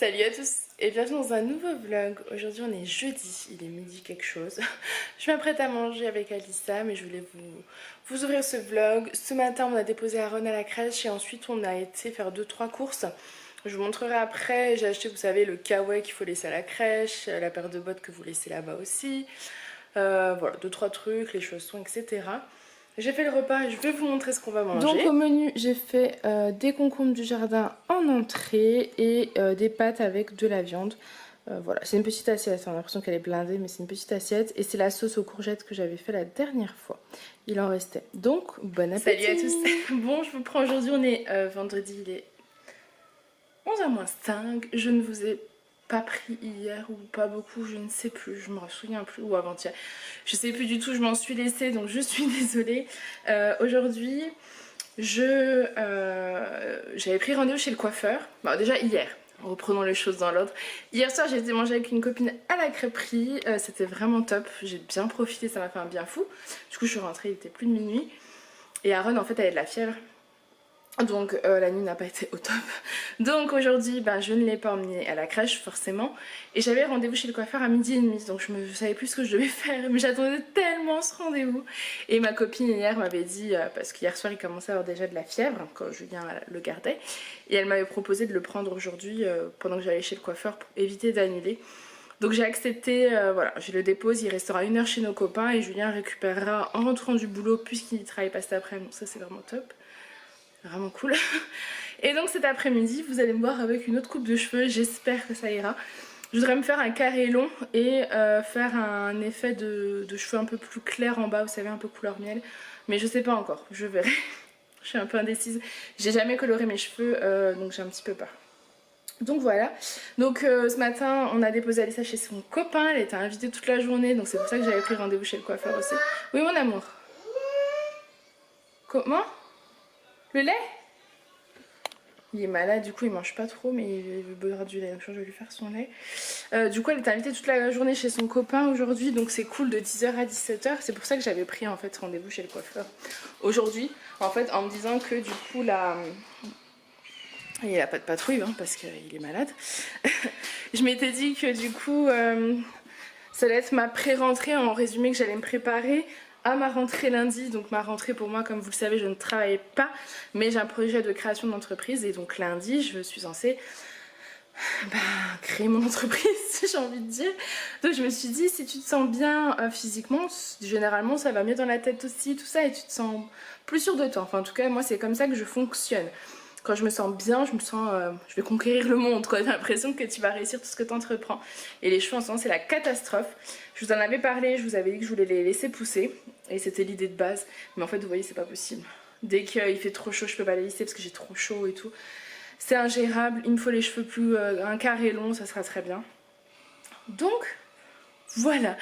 Salut à tous et bienvenue dans un nouveau vlog. Aujourd'hui on est jeudi, il est midi quelque chose. Je m'apprête à manger avec Alissa mais je voulais vous ouvrir ce vlog. Ce matin on a déposé Aaron à la crèche et ensuite on a été faire 2-3 courses. Je vous montrerai après, j'ai acheté vous savez le kawaii qu'il faut laisser à la crèche, la paire de bottes que vous laissez là-bas aussi. Voilà, 2-3 trucs, les chaussons etc. J'ai fait le repas et je vais vous montrer ce qu'on va manger. Donc au menu j'ai fait des concombres du jardin en entrée et des pâtes avec de la viande. Voilà, c'est une petite assiette, on a l'impression qu'elle est blindée mais c'est une petite assiette. Et c'est la sauce aux courgettes que j'avais fait la dernière fois. Il en restait. Donc bon appétit. Salut à tous. Bon, je vous prends aujourd'hui, on est vendredi, il est 11h-5. Je ne vous ai pas pris hier ou pas beaucoup, je ne sais plus, je me souviens plus, ou avant-hier, je sais plus du tout, je m'en suis laissée donc je suis désolée. Aujourd'hui j'avais pris rendez-vous chez le coiffeur, bon, déjà hier, reprenons les choses dans l'ordre. Hier soir j'ai été manger avec une copine à la crêperie, c'était vraiment top, j'ai bien profité, ça m'a fait un bien fou. Du coup je suis rentrée, il était plus de minuit et Aaron en fait avait de la fièvre. Donc la nuit n'a pas été au top. Donc aujourd'hui je ne l'ai pas emmené à la crèche forcément. Et j'avais rendez-vous chez le coiffeur à 12h30. Donc je ne savais plus ce que je devais faire. Mais j'attendais tellement ce rendez-vous. Et ma copine hier m'avait dit, parce qu'hier soir il commençait à avoir déjà de la fièvre quand Julien le gardait. Et elle m'avait proposé de le prendre aujourd'hui pendant que j'allais chez le coiffeur pour éviter d'annuler. Donc j'ai accepté, voilà, je le dépose, il restera 1 heure chez nos copains. Et Julien récupérera en rentrant du boulot puisqu'il ne travaille pas cet après-midi. Donc ça c'est vraiment top. Vraiment cool. Et donc cet après-midi vous allez me voir avec une autre coupe de cheveux, j'espère que ça ira. Je voudrais me faire un carré long et faire un effet de cheveux un peu plus clair en bas, vous savez, un peu couleur miel. Mais je sais pas encore, je verrai. Je suis un peu indécise, j'ai jamais coloré mes cheveux donc j'ai un petit peu peur. Donc voilà, donc ce matin on a déposé Alissa chez son copain, elle était invitée toute la journée donc c'est pour ça que j'avais pris rendez-vous chez le coiffeur aussi. Oui mon amour. Comment ? Le lait? Il est malade, du coup il mange pas trop, mais il veut boire du lait, donc je vais lui faire son lait. Du coup elle est invitée toute la journée chez son copain aujourd'hui, donc c'est cool de 10h à 17h. C'est pour ça que j'avais pris en fait rendez-vous chez le coiffeur aujourd'hui, en fait en me disant que du coup là... Il a pas de patrouille hein, parce qu'il est malade. Je m'étais dit que du coup ça allait être ma pré-rentrée, en résumé que j'allais me préparer à ma rentrée lundi. Donc ma rentrée pour moi, comme vous le savez, je ne travaille pas, mais j'ai un projet de création d'entreprise et donc lundi je suis censée créer mon entreprise si j'ai envie de dire. Donc je me suis dit si tu te sens bien physiquement, généralement ça va mieux dans la tête aussi, tout ça, et tu te sens plus sûr de toi. Enfin en tout cas moi c'est comme ça que je fonctionne. Quand je me sens bien, je me sens, je vais conquérir le monde quoi. J'ai l'impression que tu vas réussir tout ce que tu entreprends. Et les cheveux en ce moment c'est la catastrophe. Je vous en avais parlé, je vous avais dit que je voulais les laisser pousser. Et c'était l'idée de base. Mais en fait vous voyez c'est pas possible. Dès qu'il fait trop chaud je peux pas les lisser parce que j'ai trop chaud et tout. C'est ingérable, il me faut les cheveux plus, un carré long, ça sera très bien. Donc voilà,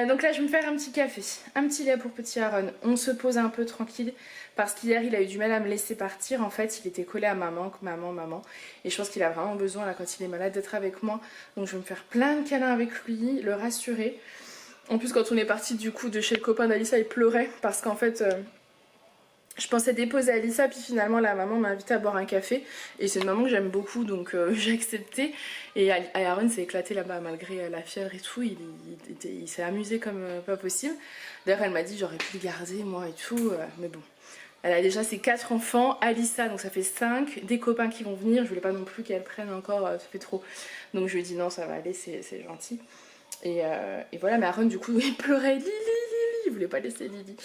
donc là je vais me faire un petit café, un petit lait pour petit Aaron. On se pose un peu tranquille parce qu'hier il a eu du mal à me laisser partir. En fait il était collé à maman, maman. Et je pense qu'il a vraiment besoin là quand il est malade d'être avec moi. Donc je vais me faire plein de câlins avec lui, le rassurer. En plus quand on est parti du coup de chez le copain d'Alissa il pleurait parce qu'en fait... je pensais déposer Alissa, puis finalement la maman m'a invité à boire un café. Et c'est une maman que j'aime beaucoup, donc j'ai accepté. Et Aaron s'est éclaté là-bas malgré la fièvre et tout. Il s'est amusé comme pas possible. D'ailleurs elle m'a dit j'aurais pu le garder moi et tout. Mais bon, elle a déjà ses 4 enfants. Alissa, donc ça fait 5. Des copains qui vont venir. Je voulais pas non plus qu'elle prenne encore, ça fait trop. Donc je lui ai dit non ça va aller, c'est gentil. Et voilà, mais Aaron du coup il pleurait. Lili, il voulait pas laisser Lili.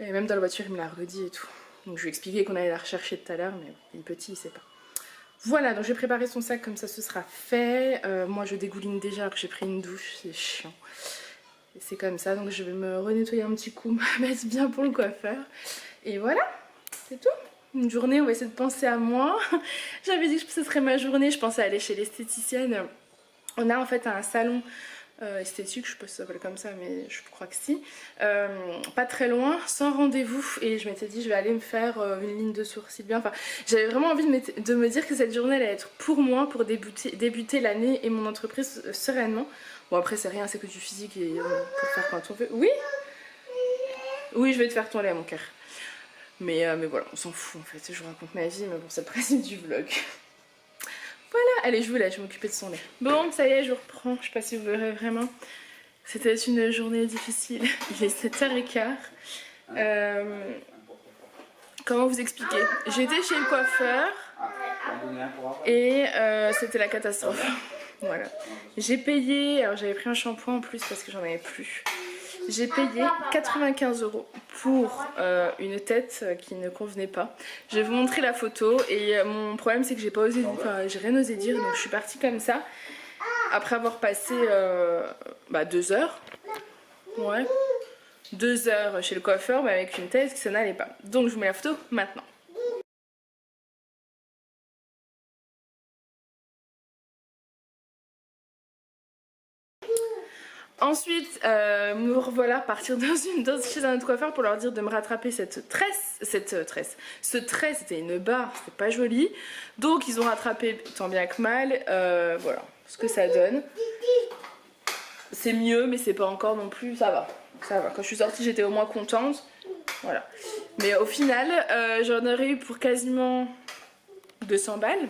Et même dans la voiture il me l'a redit et tout. Donc je lui ai expliqué qu'on allait la rechercher tout à l'heure, mais il est petit, il sait pas. Voilà, donc j'ai préparé son sac comme ça ce sera fait. Moi je dégouline déjà alors que j'ai pris une douche, c'est chiant. Et c'est comme ça, donc je vais me renettoyer un petit coup, me mettre bien pour le coiffeur. Et voilà, c'est tout. Une journée, on va essayer de penser à moi. J'avais dit que ce serait ma journée, je pensais aller chez l'esthéticienne. On a en fait un salon esthétique, je sais pas si ça s'appelle comme ça mais je crois que si, pas très loin, sans rendez-vous, et je m'étais dit je vais aller me faire une ligne de sourcils bien, enfin j'avais vraiment envie de me dire que cette journée allait être pour moi, pour débuter l'année et mon entreprise sereinement. Bon après c'est rien, c'est que du physique et on peut le faire quand on veut. Oui, oui je vais te faire ton lait mon cœur, mais voilà on s'en fout en fait, je vous raconte ma vie mais bon c'est le principe du vlog. Voilà, allez, je vous laisse, je vais m'occuper de son nez. Bon, ça y est, je reprends. Je sais pas si vous verrez vraiment. C'était une journée difficile. Il est 7h15. Comment vous expliquer? J'étais chez le coiffeur et c'était la catastrophe. Voilà. J'ai payé, alors j'avais pris un shampoing en plus parce que j'en avais plus. J'ai payé 95 € pour une tête qui ne convenait pas. Je vais vous montrer la photo et mon problème c'est que j'ai pas osé, enfin, j'ai rien osé dire, donc je suis partie comme ça. Après avoir passé 2 heures. Ouais. 2 heures chez le coiffeur mais avec une tête qui ça n'allait pas. Donc je vous mets la photo maintenant. Ensuite, me revoilà partir chez un autre coiffeur pour leur dire de me rattraper ce trait, c'était une barre, c'était pas joli. Donc ils ont rattrapé tant bien que mal, voilà ce que ça donne. C'est mieux mais c'est pas encore non plus, ça va. Quand je suis sortie j'étais au moins contente, voilà. Mais au final, j'en aurais eu pour quasiment 200 balles.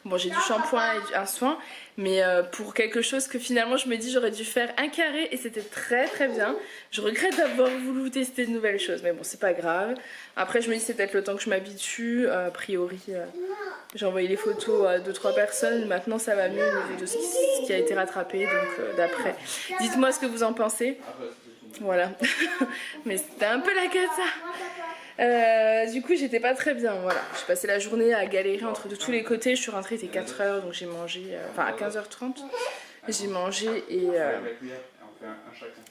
Bon, j'ai du shampoing et un soin, mais pour quelque chose que finalement je me dis j'aurais dû faire un carré et c'était très très bien. Je regrette d'avoir voulu tester de nouvelles choses, mais bon, c'est pas grave. Après, je me dis c'est peut-être le temps que je m'habitue. A priori, j'ai envoyé les photos à 2-3 personnes. Maintenant, ça va mieux au niveau de ce qui a été rattrapé. Donc, d'après, dites-moi ce que vous en pensez. Voilà, mais c'était un peu la cata. Du coup j'étais pas très bien, voilà. J'ai passé la journée à galérer entre de tous les côtés. Je suis rentrée, il était 4h, donc j'ai mangé, enfin à 15h30 j'ai mangé et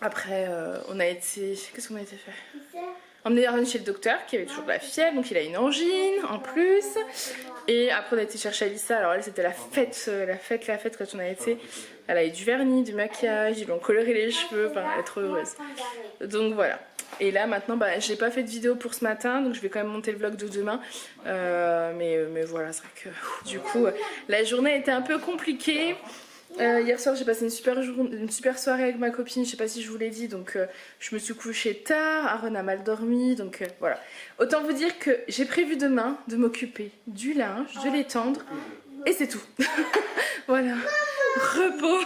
après on a été, qu'est-ce qu'on a été faire? Emmener Aaron chez le docteur qui avait toujours de la fièvre, donc il a une angine en plus. Et après on a été chercher Alissa, alors elle c'était la fête quand on a été. Elle a eu du vernis, du maquillage, ils lui ont coloré les cheveux, enfin elle est trop heureuse. Donc voilà. Et là maintenant j'ai pas fait de vidéo pour ce matin, donc je vais quand même monter le vlog de demain. Mais voilà, c'est vrai que du coup la journée était un peu compliquée. Hier soir j'ai passé une super soirée avec ma copine, je sais pas si je vous l'ai dit, donc je me suis couchée tard, Aaron a mal dormi, donc voilà. Autant vous dire que j'ai prévu demain de m'occuper du linge, de l'étendre, et c'est tout. Voilà, repos.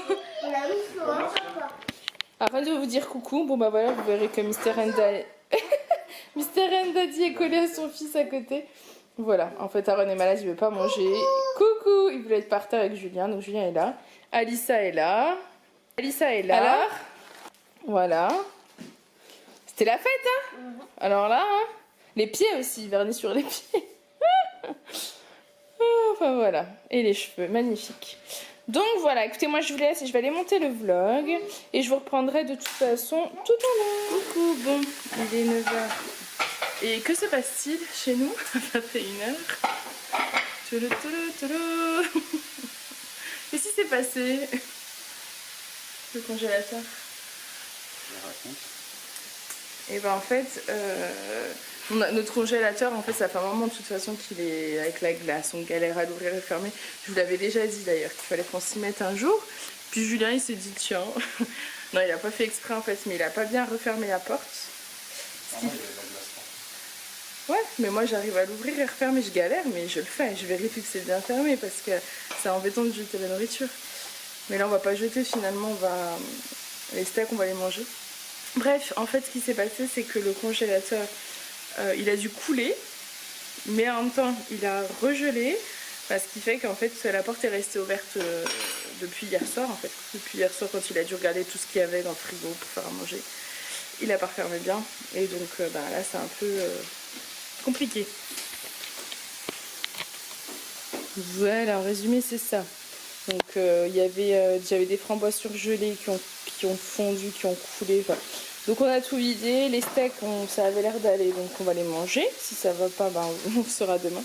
Avant de vous dire coucou, bon bah voilà, vous verrez que Mr. Daddy est collé à son fils à côté. Voilà, en fait Aaron est malade, il veut pas manger. Coucou, il voulait être par terre avec Julien, donc Julien est là. Alissa est là. Alissa est là. Alors voilà. C'était la fête, hein. Alors là, hein, les pieds aussi, vernis sur les pieds. Enfin voilà. Et les cheveux, magnifique. Donc voilà, écoutez, moi je vous laisse et je vais aller monter le vlog. Et je vous reprendrai de toute façon tout à l'heure. Coucou, bon, il est 9h. Et que se passe-t-il chez nous à 21h? Qu'est-ce qui s'est passé? Le congélateur. Et ben en fait, notre congélateur, en fait, ça fait un moment de toute façon qu'il est avec la glace, on galère à l'ouvrir et fermer. Je vous l'avais déjà dit d'ailleurs qu'il fallait qu'on s'y mette un jour. Puis Julien il s'est dit tiens, non il a pas fait exprès en fait, mais il a pas bien refermé la porte. Ouais, mais moi j'arrive à l'ouvrir et refermer, je galère, mais je le fais, je vérifie que c'est bien fermé parce que c'est embêtant de jeter la nourriture. Mais là on va pas jeter, finalement les steaks on va les manger. Bref, en fait ce qui s'est passé c'est que le congélateur il a dû couler, mais en même temps il a regelé, ce qui fait qu'en fait la porte est restée ouverte depuis hier soir en fait. Depuis hier soir quand il a dû regarder tout ce qu'il y avait dans le frigo pour faire à manger, il a pas refermé bien et donc là c'est un peu compliqué. Voilà, en résumé c'est ça. Donc j'avais des framboises surgelées qui ont fondu, qui ont coulé. Voilà. Donc on a tout vidé, les steaks ça avait l'air d'aller, donc on va les manger. Si ça va pas, on le saura demain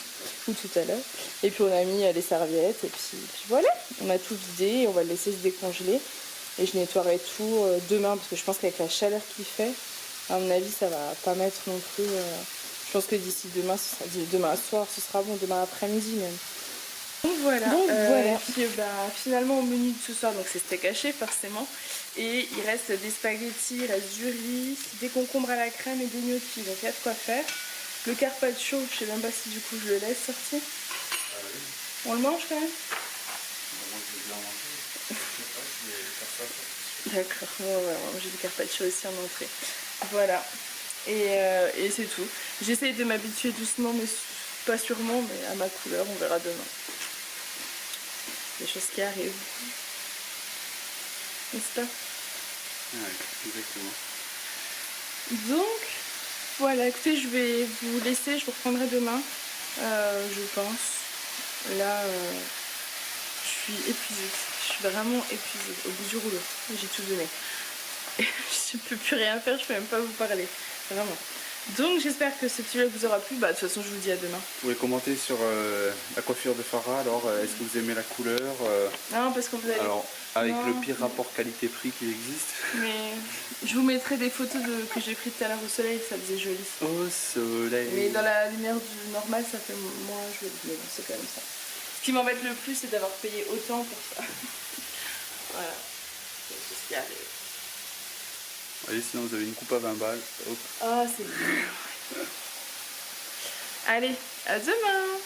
ou tout à l'heure. Et puis on a mis les serviettes et puis voilà, on a tout vidé et on va le laisser se décongeler. Et je nettoierai tout demain parce que je pense qu'avec la chaleur qu'il fait, à mon avis ça va pas mettre non plus. Je pense que d'ici demain, demain soir, ce sera bon, demain après-midi même. Donc voilà. Puis, finalement au menu de ce soir, donc c'est steak haché forcément. Et il reste des spaghettis, il reste du riz, des concombres à la crème et des gnocchis. Donc il y a de quoi faire. Le carpaccio, je sais même pas si du coup je le laisse sortir. On le mange quand même? Moi je vais bien en manger. Je sais pas, je vais faire ça. D'accord, bon, ouais, on va manger du carpaccio aussi en entrée. Voilà, et c'est tout. J'essaye de m'habituer doucement, mais pas sûrement, mais à ma couleur, on verra demain. Les choses qui arrivent. N'est-ce pas? Ouais, exactement. Donc, voilà, écoutez, je vais vous laisser, je vous reprendrai demain, je pense. Là, je suis épuisée, je suis vraiment épuisée, au bout du rouleau, j'ai tout donné. Je ne peux plus rien faire, je ne peux même pas vous parler, vraiment. Donc j'espère que ce petit vlog vous aura plu, bah de toute façon je vous dis à demain. Vous pouvez commenter sur la coiffure de Farah, alors est-ce que vous aimez la couleur Non, parce que vous allez... Alors, avec non, le pire rapport qualité-prix qui existe. mais je vous mettrai des photos que j'ai prises tout à l'heure au soleil, ça faisait joli. Au soleil. Mais dans la lumière du normal, ça fait moins joli, mais bon, c'est quand même ça. Ce qui m'embête le plus, c'est d'avoir payé autant pour ça. Voilà, c'est ce qui arrive. Allez, sinon vous avez une coupe à 20 balles. Hop. Ah, c'est bien. Allez, à demain!